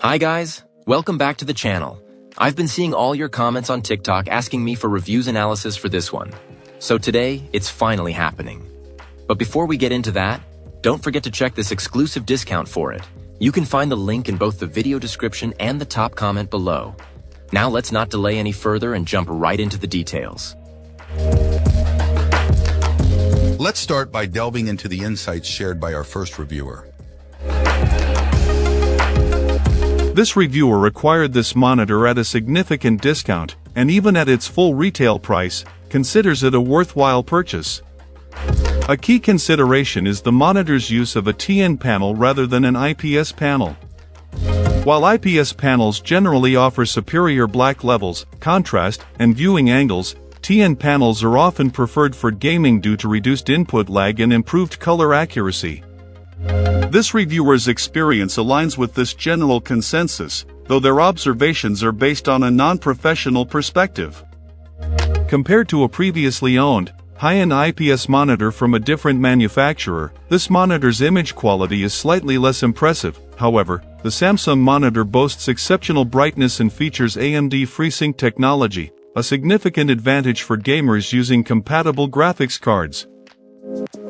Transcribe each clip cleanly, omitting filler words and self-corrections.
Hi guys, welcome back to the channel. I've been seeing all your comments on TikTok asking me for reviews analysis for this one. So today, it's finally happening. But before we get into that, don't forget to check this exclusive discount for it. You can find the link in both the video description and the top comment below. Now let's not delay any further and jump right into the details. Let's start by delving into the insights shared by our first reviewer. This reviewer required this monitor at a significant discount, and even at its full retail price, considers it a worthwhile purchase. A key consideration is the monitor's use of a TN panel rather than an IPS panel. While IPS panels generally offer superior black levels, contrast, and viewing angles, TN panels are often preferred for gaming due to reduced input lag and improved color accuracy. This reviewer's experience aligns with this general consensus, though their observations are based on a non-professional perspective. Compared to a previously owned, high-end IPS monitor from a different manufacturer, this monitor's image quality is slightly less impressive. However, the Samsung monitor boasts exceptional brightness and features AMD FreeSync technology, a significant advantage for gamers using compatible graphics cards.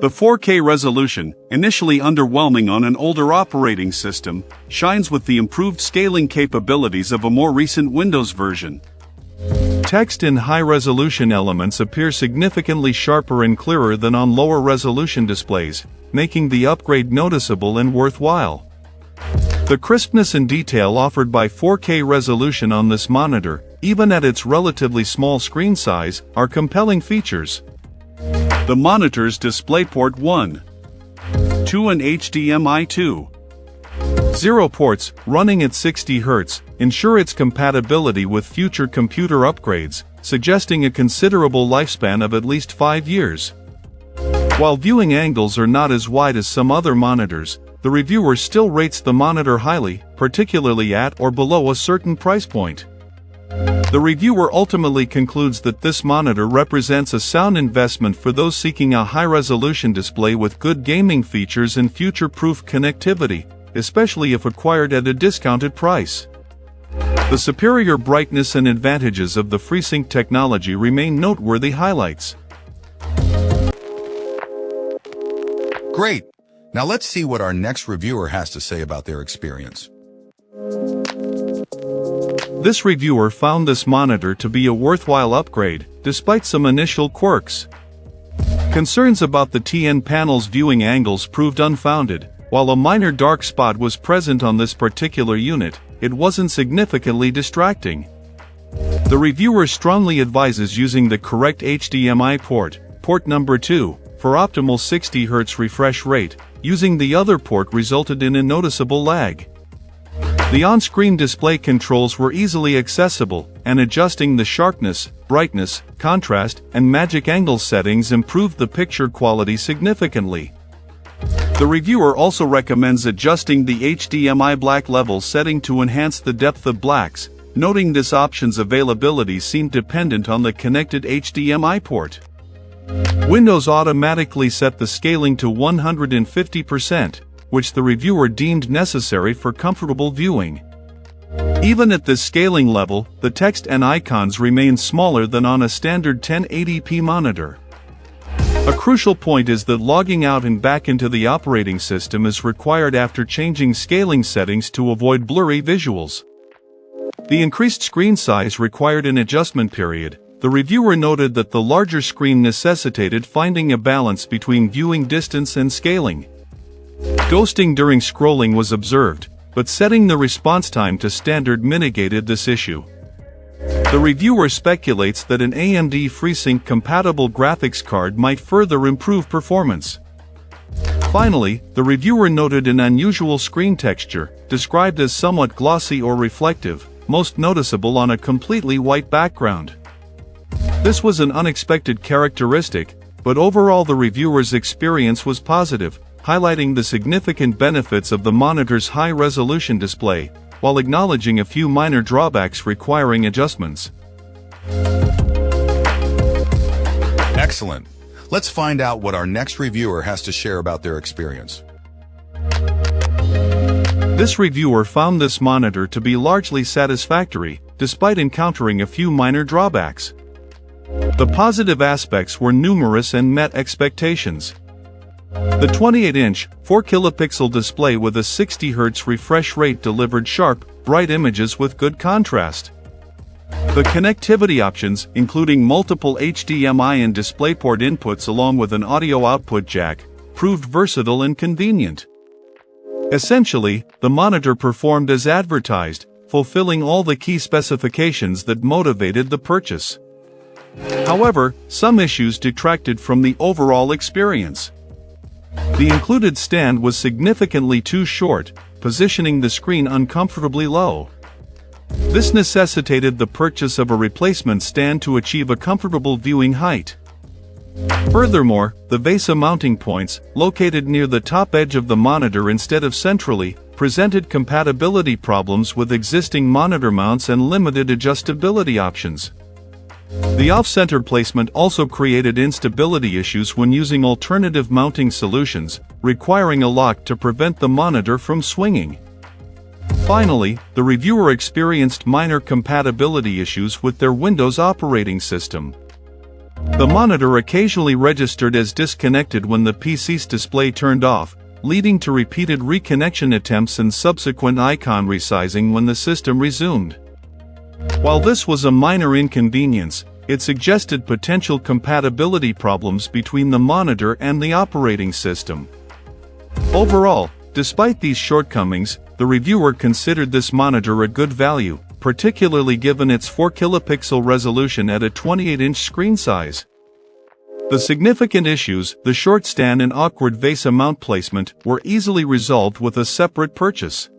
The 4K resolution, initially underwhelming on an older operating system, shines with the improved scaling capabilities of a more recent Windows version. Text in high-resolution elements appear significantly sharper and clearer than on lower-resolution displays, making the upgrade noticeable and worthwhile. The crispness and detail offered by 4K resolution on this monitor, even at its relatively small screen size, are compelling features. The monitor's DisplayPort 1, 2 and HDMI 2.0 ports, running at 60 Hz, ensure its compatibility with future computer upgrades, suggesting a considerable lifespan of at least 5 years. While viewing angles are not as wide as some other monitors, the reviewer still rates the monitor highly, particularly at or below a certain price point. The reviewer ultimately concludes that this monitor represents a sound investment for those seeking a high-resolution display with good gaming features and future-proof connectivity, especially if acquired at a discounted price. The superior brightness and advantages of the FreeSync technology remain noteworthy highlights. Great! Now let's see what our next reviewer has to say about their experience. This reviewer found this monitor to be a worthwhile upgrade, despite some initial quirks. Concerns about the TN panel's viewing angles proved unfounded. While a minor dark spot was present on this particular unit, it wasn't significantly distracting. The reviewer strongly advises using the correct HDMI port number 2, for optimal 60 Hz refresh rate. Using the other port resulted in a noticeable lag. The on-screen display controls were easily accessible, and adjusting the sharpness, brightness, contrast, and magic angle settings improved the picture quality significantly. The reviewer also recommends adjusting the HDMI black level setting to enhance the depth of blacks, noting this option's availability seemed dependent on the connected HDMI port. Windows automatically set the scaling to 150%, which the reviewer deemed necessary for comfortable viewing. Even at this scaling level, the text and icons remain smaller than on a standard 1080p monitor. A crucial point is that logging out and back into the operating system is required after changing scaling settings to avoid blurry visuals. The increased screen size required an adjustment period. The reviewer noted that the larger screen necessitated finding a balance between viewing distance and scaling. Ghosting during scrolling was observed, but setting the response time to standard mitigated this issue. The reviewer speculates that an AMD FreeSync compatible graphics card might further improve performance. Finally, the reviewer noted an unusual screen texture, described as somewhat glossy or reflective, most noticeable on a completely white background. This was an unexpected characteristic, but overall the reviewer's experience was positive, highlighting the significant benefits of the monitor's high-resolution display, while acknowledging a few minor drawbacks requiring adjustments. Excellent. Let's find out what our next reviewer has to share about their experience. This reviewer found this monitor to be largely satisfactory, despite encountering a few minor drawbacks. The positive aspects were numerous and met expectations. The 28-inch, 4-kilopixel display with a 60 Hz refresh rate delivered sharp, bright images with good contrast. The connectivity options, including multiple HDMI and DisplayPort inputs along with an audio output jack, proved versatile and convenient. Essentially, the monitor performed as advertised, fulfilling all the key specifications that motivated the purchase. However, some issues detracted from the overall experience. The included stand was significantly too short, positioning the screen uncomfortably low. This necessitated the purchase of a replacement stand to achieve a comfortable viewing height. Furthermore, the VESA mounting points, located near the top edge of the monitor instead of centrally, presented compatibility problems with existing monitor mounts and limited adjustability options. The off-center placement also created instability issues when using alternative mounting solutions, requiring a lock to prevent the monitor from swinging. Finally, the reviewer experienced minor compatibility issues with their Windows operating system. The monitor occasionally registered as disconnected when the PC's display turned off, leading to repeated reconnection attempts and subsequent icon resizing when the system resumed. While this was a minor inconvenience, it suggested potential compatibility problems between the monitor and the operating system. Overall, despite these shortcomings, the reviewer considered this monitor a good value, particularly given its 4-kilopixel resolution at a 28-inch screen size. The significant issues, the short stand and awkward VESA mount placement, were easily resolved with a separate purchase.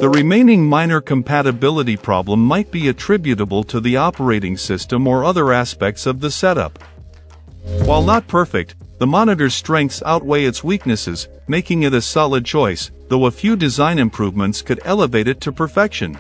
The remaining minor compatibility problem might be attributable to the operating system or other aspects of the setup. While not perfect, the monitor's strengths outweigh its weaknesses, making it a solid choice, though a few design improvements could elevate it to perfection.